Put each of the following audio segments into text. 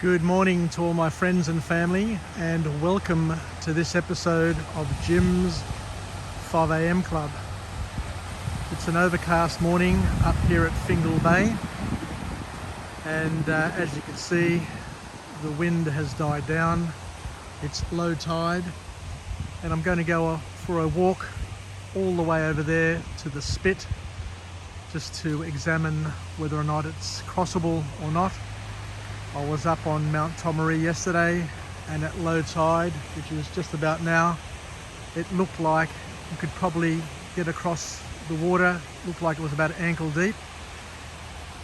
Good morning to all my friends and family, and welcome to this episode of Jim's 5 a.m. Club. It's an overcast morning up here at Fingal Bay, and as you can see, the wind has died down. It's low tide, and I'm going to go for a walk all the way over there to the Spit just to examine whether or not it's crossable or not. I was up on Mount Tomaree yesterday, and at low tide, which is just about now, it looked like you could probably get across the water. It looked like it was about ankle deep,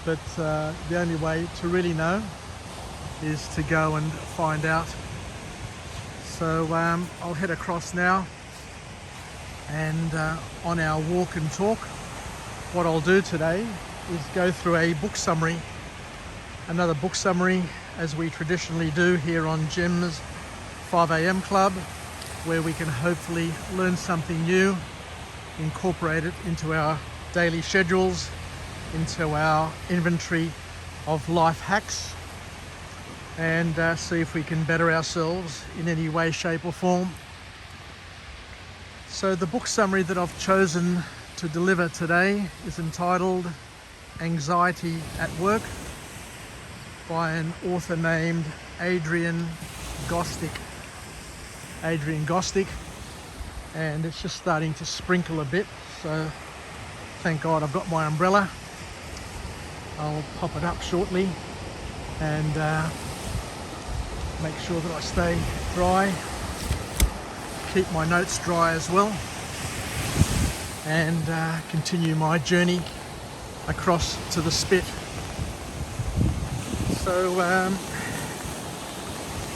but the only way to really know is to go and find out. So I'll head across now, and on our walk and talk, what I'll do today is go through a book summary. Another book summary, as we traditionally do here on Jim's 5 a.m. Club, where we can hopefully learn something new, incorporate it into our daily schedules, into our inventory of life hacks, and see if we can better ourselves in any way, shape or form. So the book summary that I've chosen to deliver today is entitled Anxiety at Work, by an author named Adrian Gostic. And it's just starting to sprinkle a bit, so thank God I've got my umbrella. I'll pop it up shortly and make sure that I stay dry, keep my notes dry as well, and continue my journey across to the Spit. So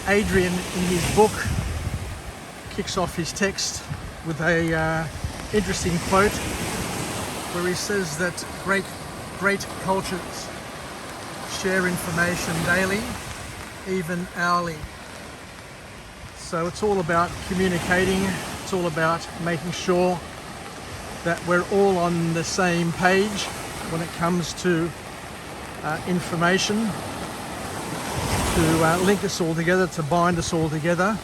Adrian, in his book, kicks off his text with a interesting quote where he says that great cultures share information daily, even hourly. So it's all about communicating. It's all about making sure that we're all on the same page when it comes to information, to link us all together, to bind us all together.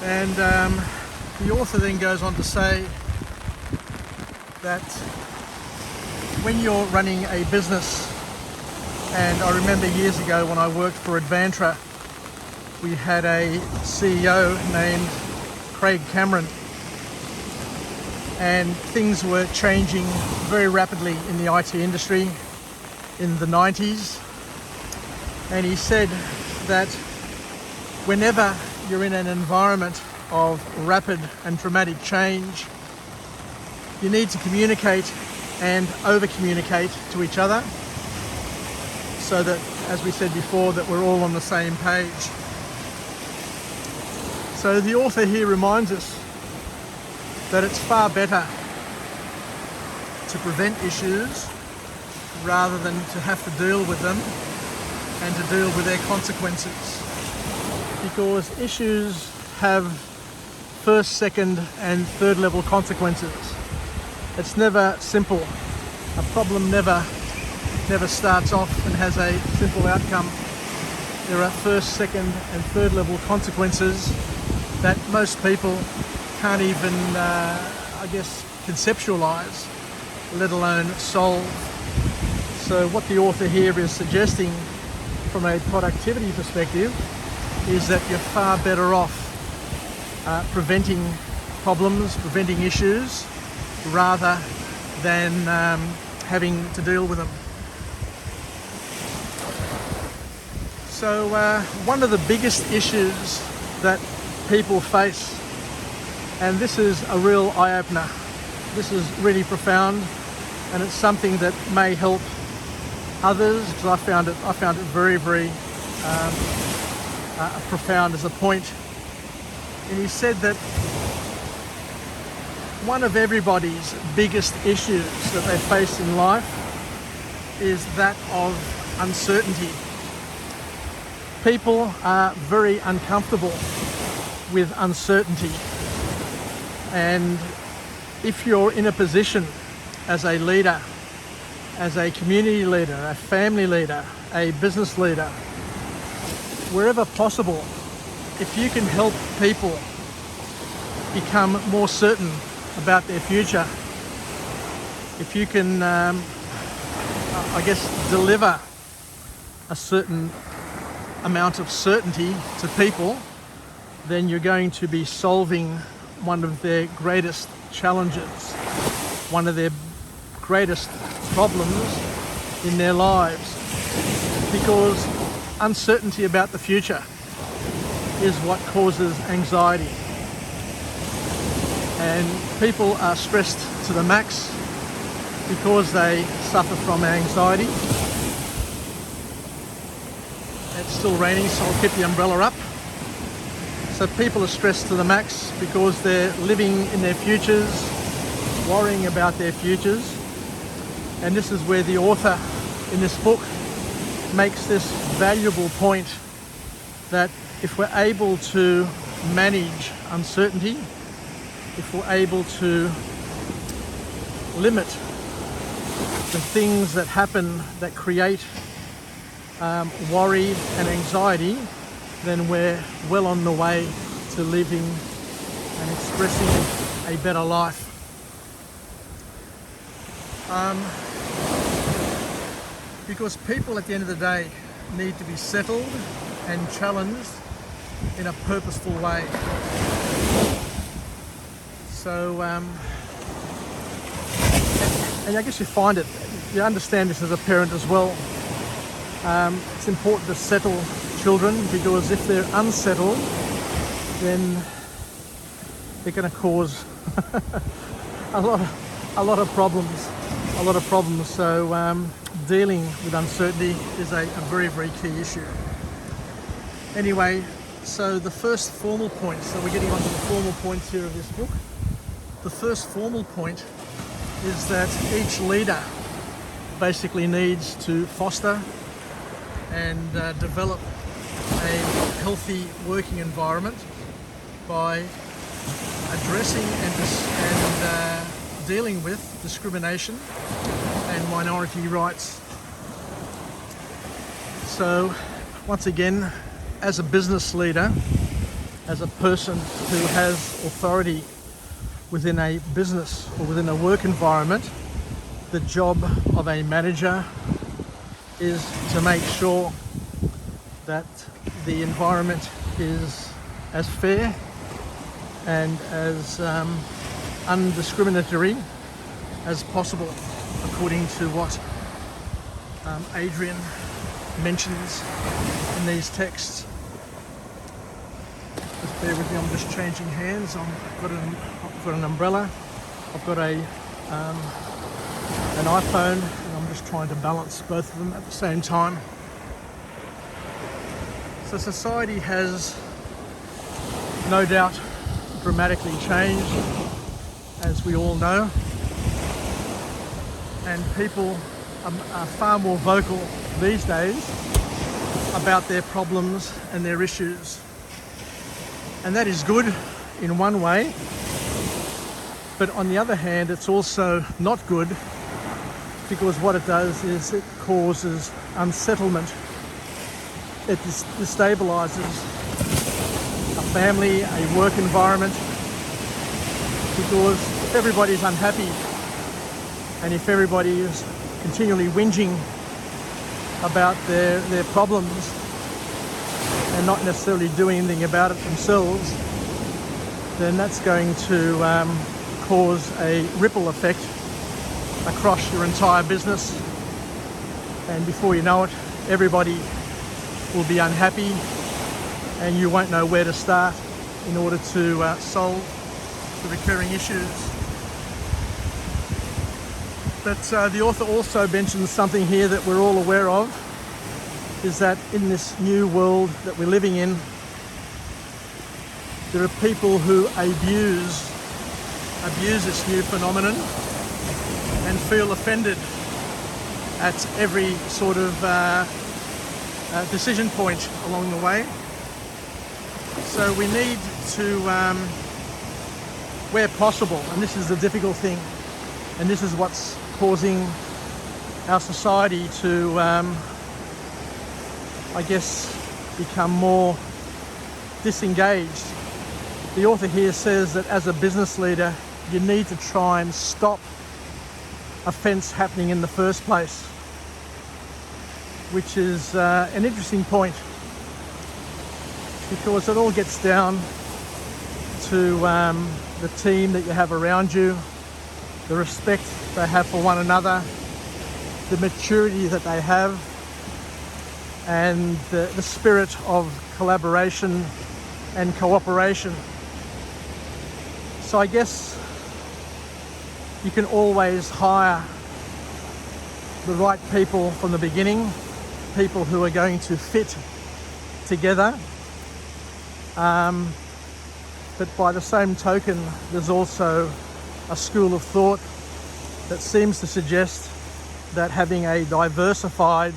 And the author then goes on to say that when you're running a business, and I remember years ago when I worked for Advantra, we had a CEO named Craig Cameron, and things were changing very rapidly in the IT industry in the 90s. And he said that whenever you're in an environment of rapid and dramatic change, you need to communicate and over-communicate to each other so that, as we said before, that we're all on the same page. So the author here reminds us that it's far better to prevent issues rather than to have to deal with them and to deal with their consequences, because issues have first, second and third level consequences. It's never simple. A problem never starts off and has a simple outcome. There are first, second and third level consequences that most people can't even conceptualize, let alone solve. So what the author here is suggesting from a productivity perspective is that you're far better off preventing problems, preventing issues, rather than having to deal with them. So one of the biggest issues that people face, and this is a real eye-opener, this is really profound, and it's something that may help others, because I found it very, very profound as a point. And he said that one of everybody's biggest issues that they face in life is that of uncertainty. People are very uncomfortable with uncertainty, and if you're in a position as a leader as a community leader, a family leader, a business leader, wherever possible, if you can help people become more certain about their future, if you can, deliver a certain amount of certainty to people, then you're going to be solving one of their greatest challenges, one of their greatest problems in their lives, because uncertainty about the future is what causes anxiety. And people are stressed to the max because they suffer from anxiety. It's still raining, so I'll keep the umbrella up. So people are stressed to the max because they're living in their futures, worrying about their futures. And this is where the author in this book makes this valuable point, that if we're able to manage uncertainty, if we're able to limit the things that happen that create worry and anxiety, then we're well on the way to living and expressing a better life. Because people at the end of the day need to be settled and challenged in a purposeful way. So, and I guess you find it, you understand this as a parent as well. It's important to settle children, because if they're unsettled, then they're going to cause a lot of problems. So dealing with uncertainty is a very, very key issue. Anyway, so the first formal point, so we're getting on to the formal points here of this book. The first formal point is that each leader basically needs to foster and develop a healthy working environment by addressing and dealing with discrimination and minority rights. So once again, as a business leader, as a person who has authority within a business or within a work environment, the job of a manager is to make sure that the environment is as fair and as undiscriminatory as possible, according to what Adrian mentions in these texts. Just bear with me, I'm just changing hands. I've got an umbrella, I've got an iPhone, and I'm just trying to balance both of them at the same time. So society has no doubt dramatically changed, as we all know, and people are far more vocal these days about their problems and their issues. And that is good in one way, but on the other hand, it's also not good, because what it does is it causes unsettlement. It destabilizes a family, a work environment, because if everybody's unhappy and if everybody is continually whinging about their problems and not necessarily doing anything about it themselves, then that's going to cause a ripple effect across your entire business, and before you know it, everybody will be unhappy and you won't know where to start in order to solve the recurring issues. But the author also mentions something here that we're all aware of, is that in this new world that we're living in, there are people who abuse this new phenomenon and feel offended at every sort of decision point along the way. So we need to, where possible, and this is the difficult thing, and this is what's causing our society to, I guess, become more disengaged. The author here says that as a business leader, you need to try and stop offence happening in the first place, which is an interesting point, because it all gets down to the team that you have around you, the respect they have for one another, the maturity that they have, and the spirit of collaboration and cooperation. So I guess you can always hire the right people from the beginning, people who are going to fit together. But by the same token, there's also a school of thought that seems to suggest that having a diversified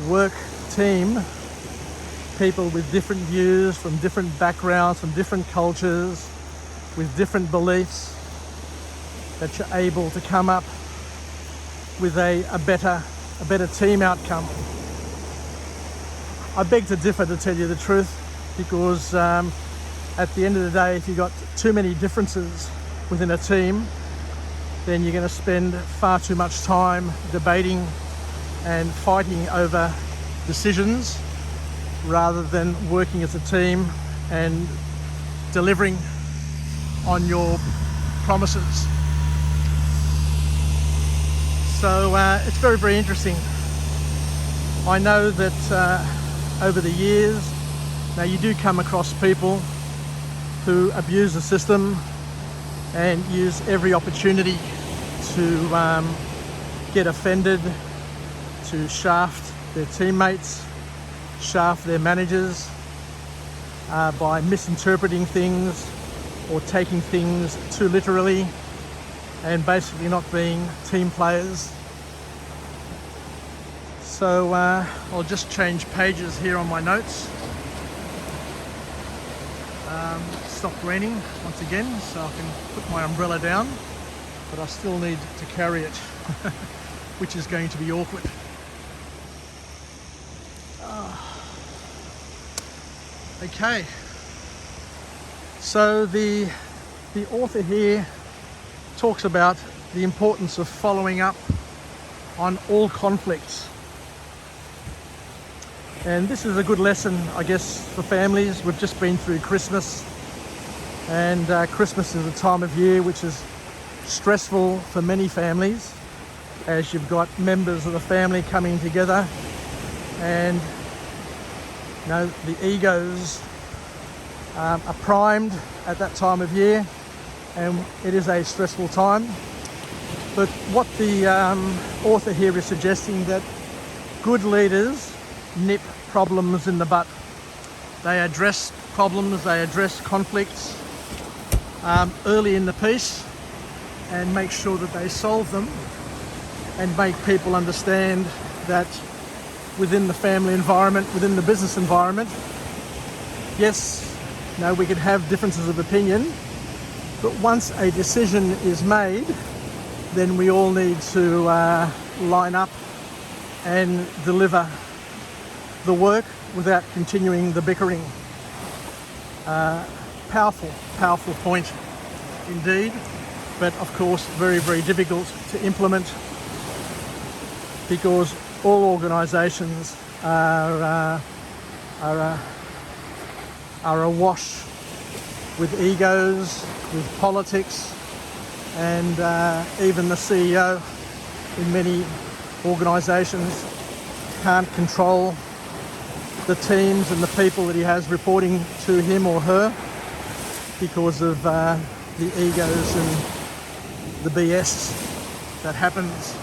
work team, people with different views, from different backgrounds, from different cultures, with different beliefs, that you're able to come up with a better team outcome. I beg to differ, to tell you the truth, because at the end of the day, if you've got too many differences within a team, then you're going to spend far too much time debating and fighting over decisions rather than working as a team and delivering on your promises. So it's very, very interesting. I know that over the years, now you do come across people who abuse the system and use every opportunity to get offended, to shaft their teammates, shaft their managers by misinterpreting things or taking things too literally and basically not being team players. So I'll just change pages here on my notes. Stopped raining once again, so I can put my umbrella down, but I still need to carry it, which is going to be awkward. Okay, so the author here talks about the importance of following up on all conflicts. And this is a good lesson, I guess, for families. We've just been through Christmas, and Christmas is a time of year which is stressful for many families, as you've got members of the family coming together, and you know, the egos are primed at that time of year, and it is a stressful time. But what the author here is suggesting, that good leaders nip problems in the bud. They address problems, they address conflicts early in the piece and make sure that they solve them, and make people understand that within the family environment, within the business environment, yes, no, we can have differences of opinion, but once a decision is made, then we all need to line up and deliver the work without continuing the bickering. Powerful point indeed, but of course very, very difficult to implement, because all organisations are awash with egos, with politics, and even the CEO in many organisations can't control the teams and the people that he has reporting to him or her because of the egos and the BS that happens.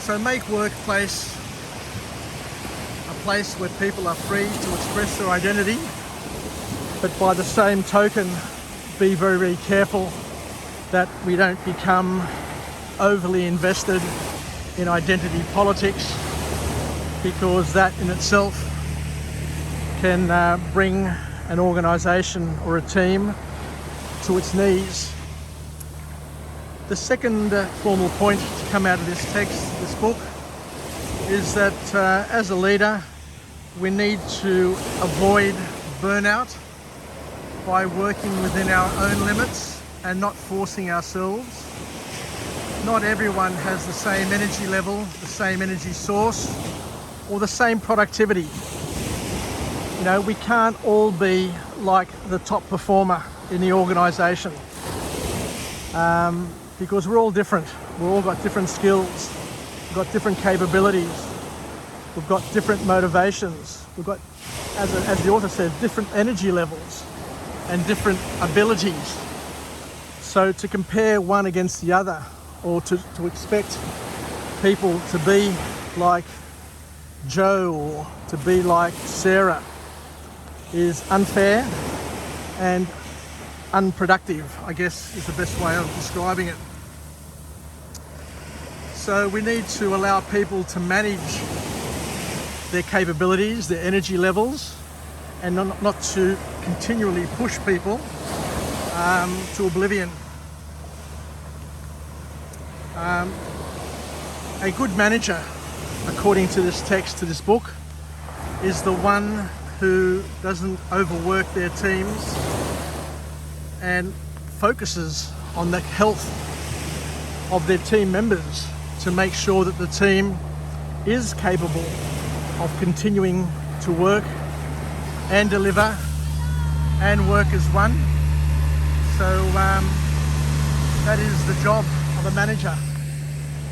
So make workplace a place where people are free to express their identity, but by the same token, be very, very careful that we don't become overly invested in identity politics, because that in itself can bring an organisation or a team to its knees. The second formal point to come out of this text, this book, is that as a leader, we need to avoid burnout by working within our own limits and not forcing ourselves. Not everyone has the same energy level, the same energy source, or the same productivity. You know, we can't all be like the top performer in the organisation because we're all different. We've all got different skills, we've got different capabilities, we've got different motivations, we've got, as the author says, different energy levels and different abilities. So to compare one against the other, or to expect people to be like Joe or to be like Sarah, is unfair and unproductive, I guess is the best way of describing it. So we need to allow people to manage their capabilities, their energy levels, and not to continually push people to oblivion. A good manager, according to this text, to this book, is the one who doesn't overwork their teams and focuses on the health of their team members to make sure that the team is capable of continuing to work and deliver and work as one. So that is the job of a manager.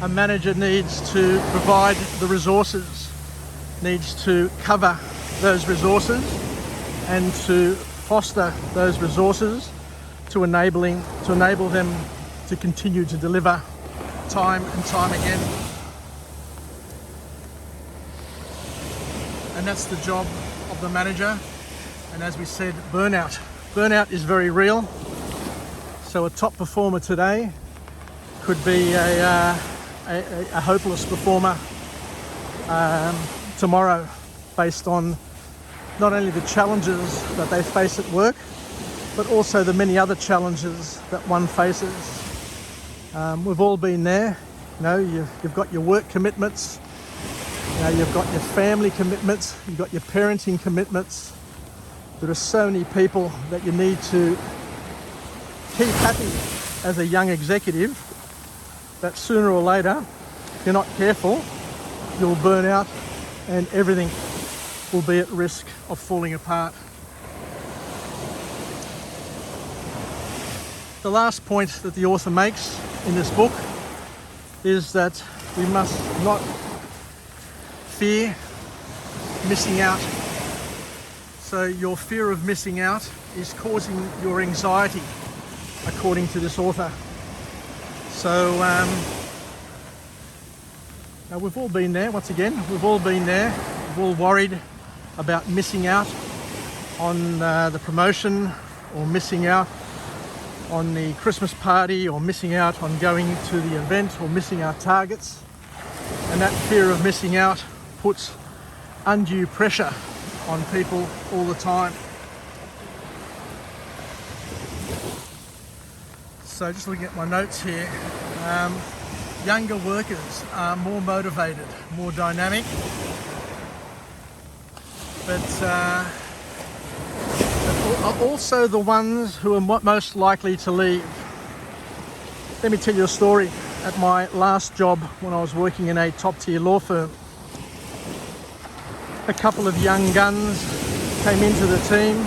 A manager needs to provide the resources, needs to cover those resources and to foster those resources to enable them to continue to deliver time and time again. And that's the job of the manager. And as we said, burnout. Burnout is very real. So a top performer today could be a hopeless performer tomorrow, based on not only the challenges that they face at work, but also the many other challenges that one faces. We've all been there. You know, you've got your work commitments, you know, you've got your family commitments, you've got your parenting commitments. There are so many people that you need to keep happy as a young executive, that sooner or later, if you're not careful, you'll burn out and everything will be at risk of falling apart. The last point that the author makes in this book is that we must not fear missing out. So your fear of missing out is causing your anxiety, according to this author. So now we've all been there, once again, we've all been there. We've all worried about missing out on the promotion, or missing out on the Christmas party, or missing out on going to the event, or missing our targets. And that fear of missing out puts undue pressure on people all the time. So just looking at my notes here, younger workers are more motivated, more dynamic, but are also the ones who are most likely to leave. Let me tell you a story. At my last job, when I was working in a top tier law firm, a couple of young guns came into the team,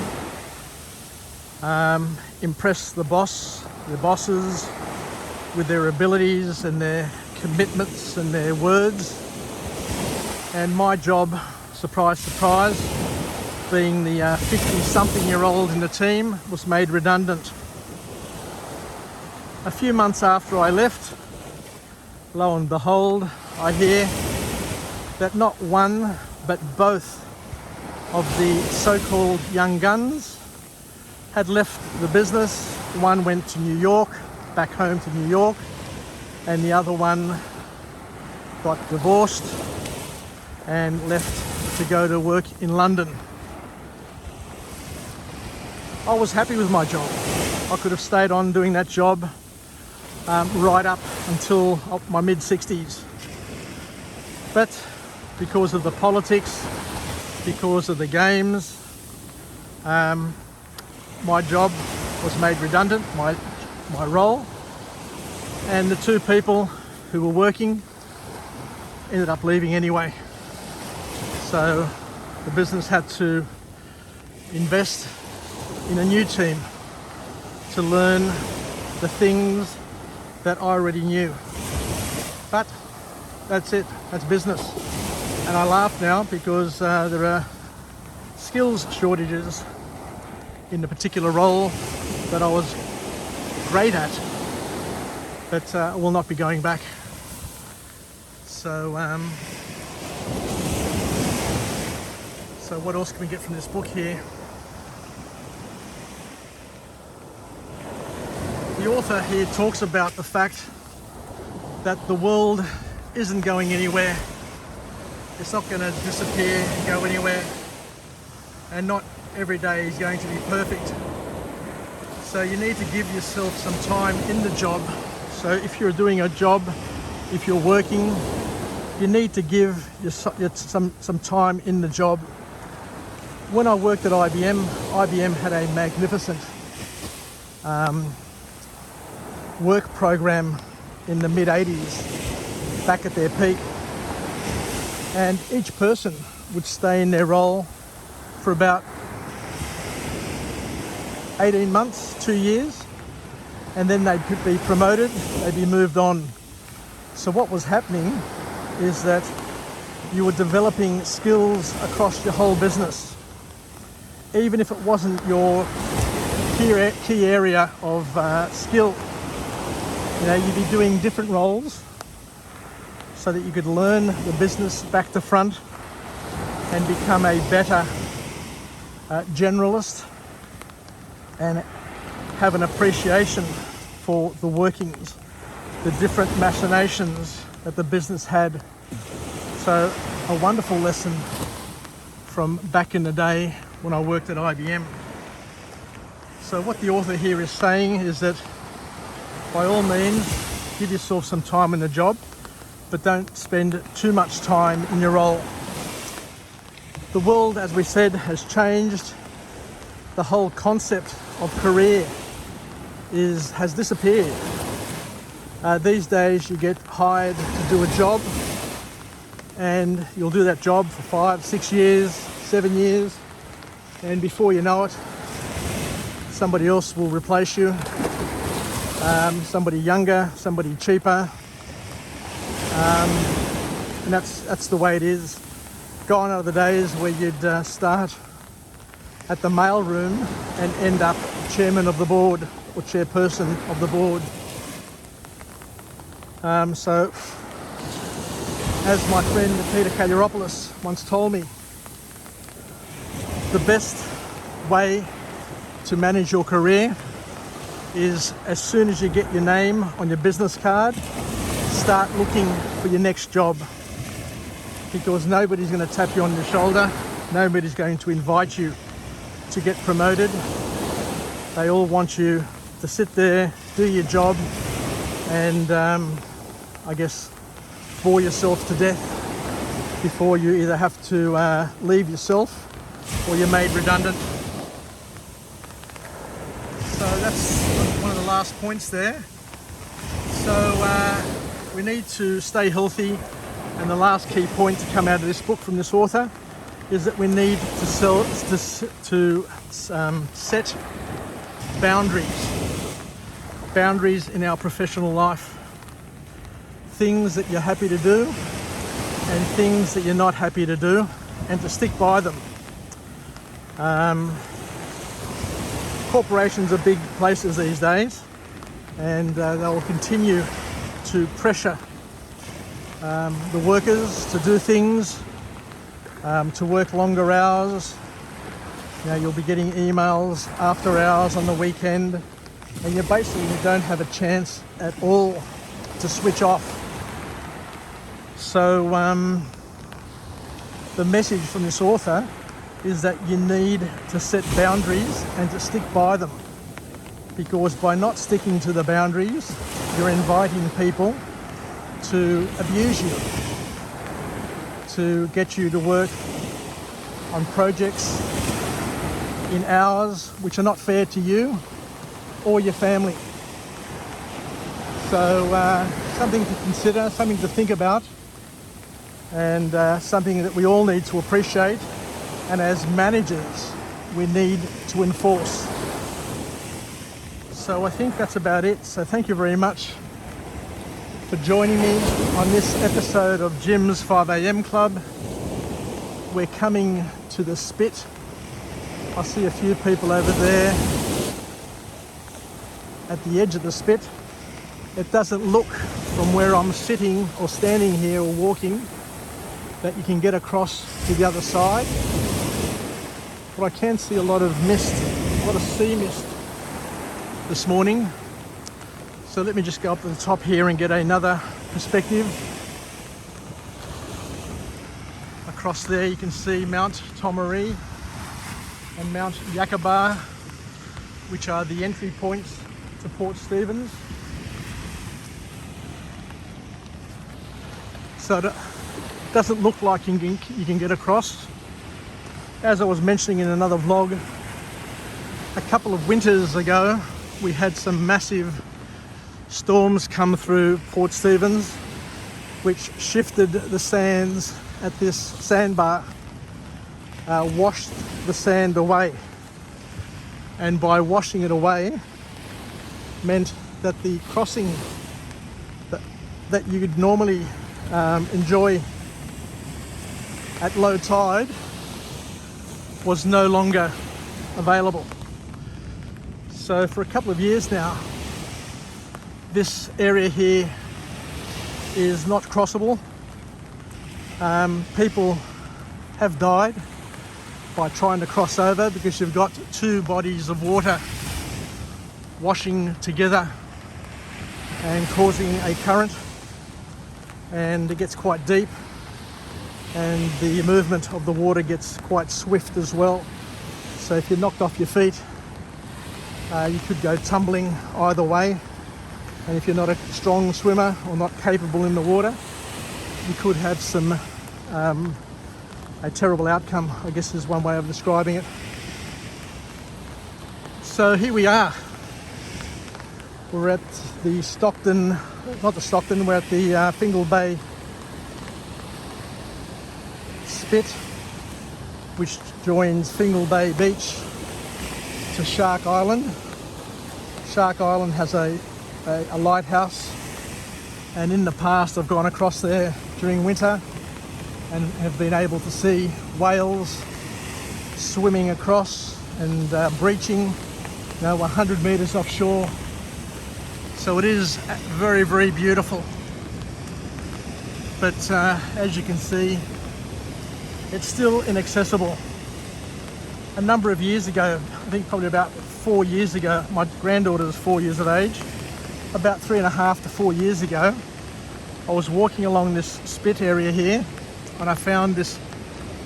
impressed the bosses with their abilities and their commitments and their words. And my job, surprise, surprise, being the 50-something-year-old in the team, was made redundant. A few months after I left, lo and behold, I hear that not one, but both of the so-called young guns had left the business. One went to New York, back home to New York, and the other one got divorced and left to go to work in London. I was happy with my job. I could have stayed on doing that job right up until my mid-60s. But because of the politics, because of the games, my job was made redundant, my role, and the two people who were working ended up leaving anyway. So the business had to invest in a new team to learn the things that I already knew. But that's it, that's business. And I laugh now because there are skills shortages in the particular role that I was great at, but I will not be going back. So what else can we get from this book here? The author here talks about the fact that the world isn't going anywhere. It's not going to disappear and go anywhere, and not every day is going to be perfect. So you need to give yourself some time in the job. So if you're doing a job, if you're working, you need to give some time in the job. When I worked at IBM had a magnificent work program in the mid-80s, back at their peak. And each person would stay in their role for about 18 months, 2 years, and then they'd be promoted, they'd be moved on. So what was happening is that you were developing skills across your whole business. Even if it wasn't your key area of skill, you know, you'd be doing different roles so that you could learn the business back to front and become a better generalist and have an appreciation for the workings, the different machinations that the business had. So a wonderful lesson from back in the day when I worked at IBM. So what the author here is saying is that by all means, give yourself some time in the job, but don't spend too much time in your role. The world, as we said, has changed. The whole concept of career has disappeared. These days you get hired to do a job, and you'll do that job for 5, 6 years, 7 years, and before you know it, somebody else will replace you. Somebody younger, somebody cheaper, and that's the way it is. Gone are the days where you'd start at the mailroom and end up chairman of the board or chairperson of the board. So, as my friend Peter Kaliropoulos once told me, the best way to manage your career is, as soon as you get your name on your business card, start looking for your next job, because nobody's going to tap you on the shoulder, nobody's going to invite you to get promoted. They all want you to sit there, do your job, and I guess bore yourself to death before you either have to leave yourself or you're made redundant. So that's one of the last points there. So we need to stay healthy, and the last key point to come out of this book from this author is that we need to set boundaries in our professional life. Things that you're happy to do and things that you're not happy to do, and to stick by them. Corporations are big places these days, and they will continue to pressure the workers to do things, to work longer hours. You know, you'll be getting emails after hours on the weekend, and you basically don't have a chance at all to switch off. So the message from this author is that you need to set boundaries and to stick by them, because by not sticking to the boundaries, you're inviting people to abuse you, to get you to work on projects in hours which are not fair to you or your family. So something to consider, something to think about, and something that we all need to appreciate, and as managers we need to enforce. So I think that's about it. So thank you very much for joining me on this episode of Jim's 5am Club. We're coming to the Spit. I see a few people over there at the edge of the Spit. It doesn't look from where I'm sitting or standing here or walking that you can get across to the other side. But I can see a lot of mist, a lot of sea mist this morning. So let me just go up to the top here and get another perspective. Across there you can see Mount Tomaree and Mount Yakabar, which are the entry points to Port Stephens. So it doesn't look like you can get across. As I was mentioning in another vlog, a couple of winters ago we had some massive storms come through Port Stephens, which shifted the sands at this sandbar, washed the sand away, and by washing it away meant that the crossing that you would normally enjoy at low tide was no longer available. So for a couple of years now, this area here is not crossable. People have died by trying to cross over because you've got two bodies of water washing together and causing a current, and it gets quite deep, and the movement of the water gets quite swift as well. So if you're knocked off your feet, you could go tumbling either way, and if you're not a strong swimmer or not capable in the water, you could have some a terrible outcome, I guess is one way of describing it. So here we are. We're at the we're at the Fingal Bay Spit, which joins Fingal Bay Beach to Shark Island. Shark Island has a lighthouse, and in the past I've gone across there during winter and have been able to see whales swimming across and breaching 100 metres offshore. So it is very, very beautiful. But as you can see, it's still inaccessible. A number of years ago, I think probably about 4 years ago, my granddaughter was 4 years of age, about 3.5 to 4 years ago, I was walking along this spit area here, and I found this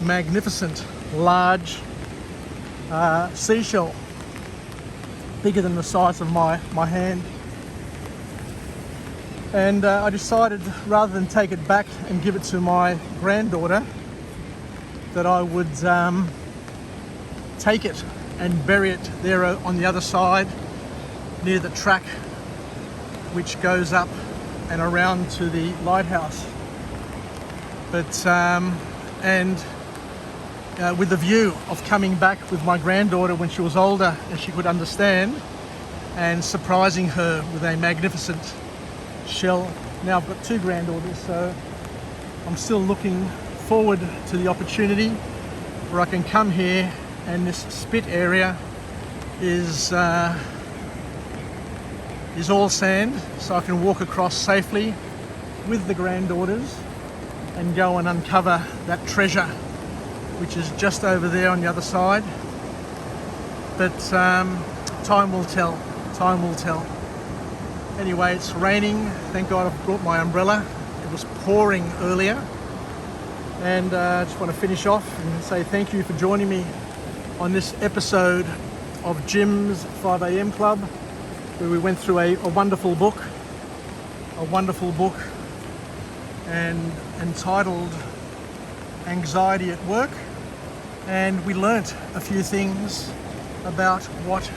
magnificent large seashell, bigger than the size of my hand. And I decided, rather than take it back and give it to my granddaughter, that I would take it and bury it there on the other side near the track which goes up and around to the lighthouse. But with the view of coming back with my granddaughter when she was older and she could understand, and surprising her with a magnificent shell. Now I've got two granddaughters, so I'm still looking forward to the opportunity where I can come here, and this spit area is all sand, so I can walk across safely with the granddaughters and go and uncover that treasure which is just over there on the other side. But time will tell, time will tell. Anyway, it's raining. Thank God I've brought my umbrella. It was pouring earlier. And I just want to finish off and say thank you for joining me on this episode of Jim's 5am Club, where we went through a wonderful book a wonderful book and entitled Anxiety at Work, and we learnt a few things about what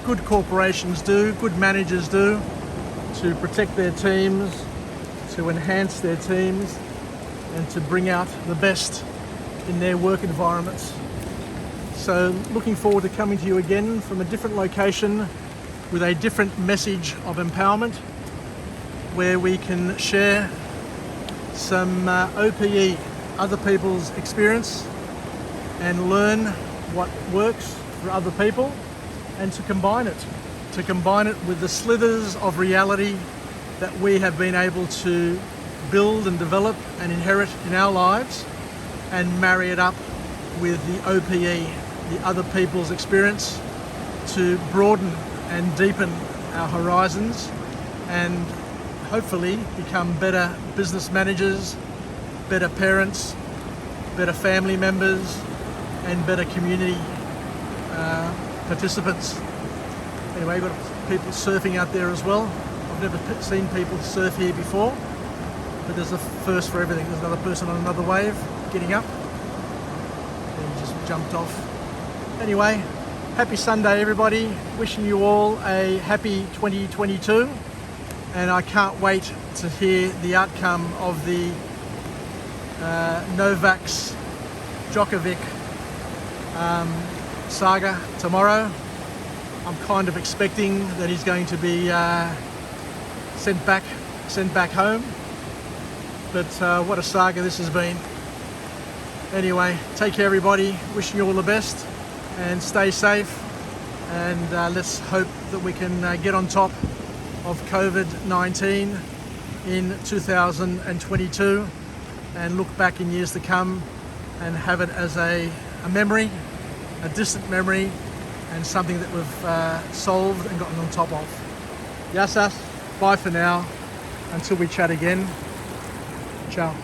good corporations do, good managers do to protect their teams, to enhance their teams, and to bring out the best in their work environments. So looking forward to coming to you again from a different location with a different message of empowerment, where we can share some OPE, other people's experience, and learn what works for other people, and to combine it with the slithers of reality that we have been able to build and develop and inherit in our lives, and marry it up with the OPE, the other people's experience, to broaden and deepen our horizons and hopefully become better business managers, better parents, better family members, and better community participants. Anyway, we've got people surfing out there as well. I've never seen people surf here before, but there's a first for everything. There's another person on another wave getting up, and he just jumped off. Anyway, happy Sunday everybody. Wishing you all a happy 2022, and I can't wait to hear the outcome of the Novak's Djokovic saga tomorrow. I'm kind of expecting that he's going to be sent back home. But what a saga this has been. Anyway, take care everybody. Wishing you all the best and stay safe. And let's hope that we can get on top of COVID-19 in 2022 and look back in years to come and have it as a memory, a distant memory, and something that we've solved and gotten on top of. Yasas, bye for now. Until we chat again. Ciao.